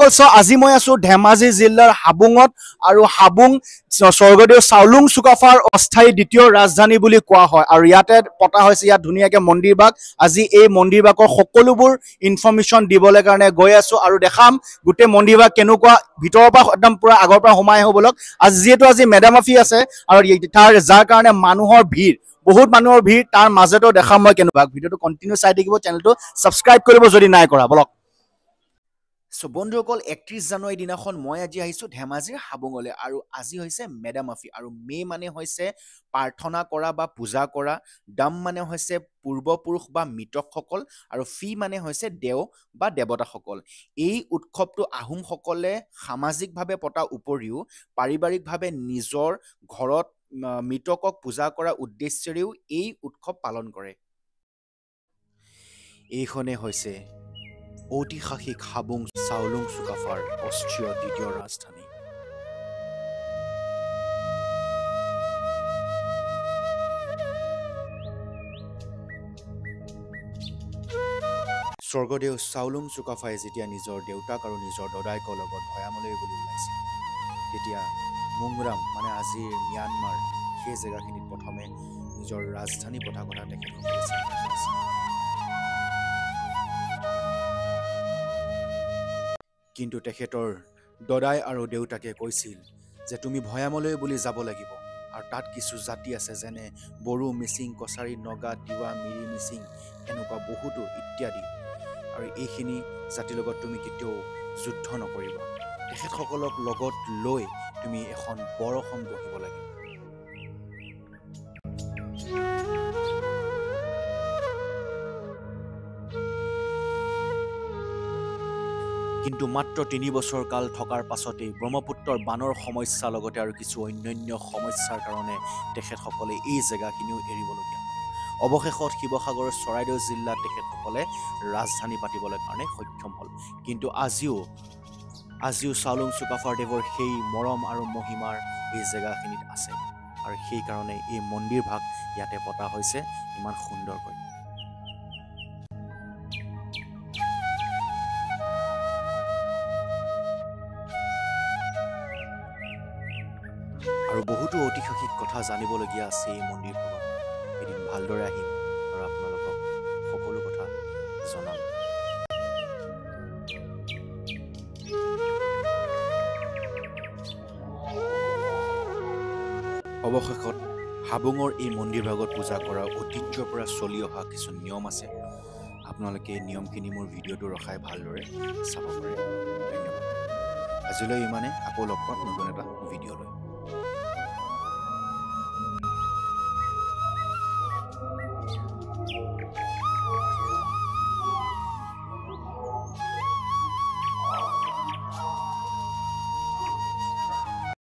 বন্ধুসকল আজি মই আছো ধেমাজি জিলাৰ হাবুঙত আৰু হাবুং স্বৰ্গদেউ চাওলুং চুকাফাৰ অস্থায়ী দ্বিতীয় ৰাজধানী বুলি কোৱা হয় আৰু ইয়াতে পতা হৈছে ইয়াত ধুনীয়াকে মন্দিৰবাগ আজি এই মন্দিৰবাগৰ সকলোবোৰ ইনফৰমেশ্যন দিবলৈ কাৰণে গৈ আছো আৰু দেখাম গোটেই মন্দিৰবাগ কেনেকুৱা ভিতৰৰ পৰা একদম পুৰা আগৰ পৰা সোমাই আহিব বলক আজি যেহেতু আজি মেডামাফি আছে আৰু তাৰ যাৰ কাৰণে মানুহৰ ভিৰ বহুত মানুহৰ ভিৰ তাৰ মাজতো দেখাম মই কেনেকুৱা ভিডিঅ'টো কন্টিনিউ চাই থাকিব চেনেলটো ছাবস্ক্ৰাইব কৰিব যদি নাই কৰা বলক সো বন্ধুসকল 31 জানুৱাৰী দিনাখন মই আজি আহিছো ধেমাজিৰ হাবুঙলৈ আৰু আজি হৈছে মেডামাফি আৰু মে মানে হৈছে প্ৰাৰ্থনা কৰা বা পূজা কৰা ডাম মানে হৈছে পূৰ্বপুৰুষ বা মৃতকসকল আৰু ফি মানে হৈছে দেও বা দেৱতাসকল এই উৎসৱটো আহোমসকলে সামাজিকভাৱে পতা উপৰিও পাৰিবাৰিকভাৱে নিজৰ ঘৰত মৃতকক পূজা কৰা উদ্দেশ্যেৰেও এই উৎসৱ পালন কৰে এইখনে হৈছে ঐতিহাসিক হাবুং চাওলুং চুকাফাৰ অষ্ট্ৰীয় দ্বিতীয় ৰাজধানী স্বৰ্গদেউ চাওলুং চুকাফাই যেতিয়া নিজৰ দেউতাক আৰু নিজৰ দদায়েকৰ লগত ভৈয়ামলৈ বুলি ওলাইছিল তেতিয়া মুংৰাম মানে আজিৰ ম্যানমাৰ সেই জেগাখিনিত প্ৰথমে নিজৰ ৰাজধানী পতা কথা তেখেতসকলে চিন্তা কৰিছিল কিন্তু তেখেতৰ দদাই আৰু দেউতাকে কৈছিল যে তুমি ভৈয়ামলৈ বুলি যাব লাগিব আৰু তাত কিছু জাতি আছে যেনে বড়ো মিচিং কছাৰী নগা তিৱা মিৰি মিচিং এনেকুৱা বহুতো ইত্যাদি আৰু এইখিনি জাতিৰ লগত তুমি কেতিয়াও যুদ্ধ নকৰিবা তেখেতসকলক লগত লৈ তুমি এখন বৰ অসম গঢ়িব লাগিব কিন্তু মাত্ৰ ৩ বছৰ কাল থকাৰ পাছতেই ব্ৰহ্মপুত্ৰৰ বানৰ সমস্যা লগতে আৰু কিছু অন্যান্য সমস্যাৰ কাৰণে তেখেতসকলে এই জেগাখিনিও এৰিবলগীয়া হ'ল অৱশেষত শিৱসাগৰৰ চৰাইদেউ জিলাত তেখেতসকলে ৰাজধানী পাতিবলৈ কাৰণে সক্ষম হ'ল কিন্তু আজিও চাওলুং চুকাফাৰ দেৱৰ সেই মৰম আৰু মহিমাৰ এই জেগাখিনিত আছে আৰু সেইকাৰণে এই মন্দিৰ ভাগ ইয়াতে পতা হৈছে ইমান সুন্দৰকৈ আৰু বহুতো ঐতিহাসিক কথা জানিবলগীয়া আছে এই মন্দিৰ ভাগত এদিন ভালদৰে আহিম আৰু আপোনালোকক সকলো কথা জনাম অৱশেষত হাবুঙৰ এই মন্দিৰ ভাগত পূজা কৰা ঐতিহ্যৰ পৰা চলি অহা কিছু নিয়ম আছে আপোনালোকে এই নিয়মখিনি মোৰ ভিডিঅ'টো ৰখাই ভালদৰে চাব পাৰে ধন্যবাদ আজিলৈ ইমানে আকৌ লগ পাম নতুন এটা ভিডিঅ'লৈ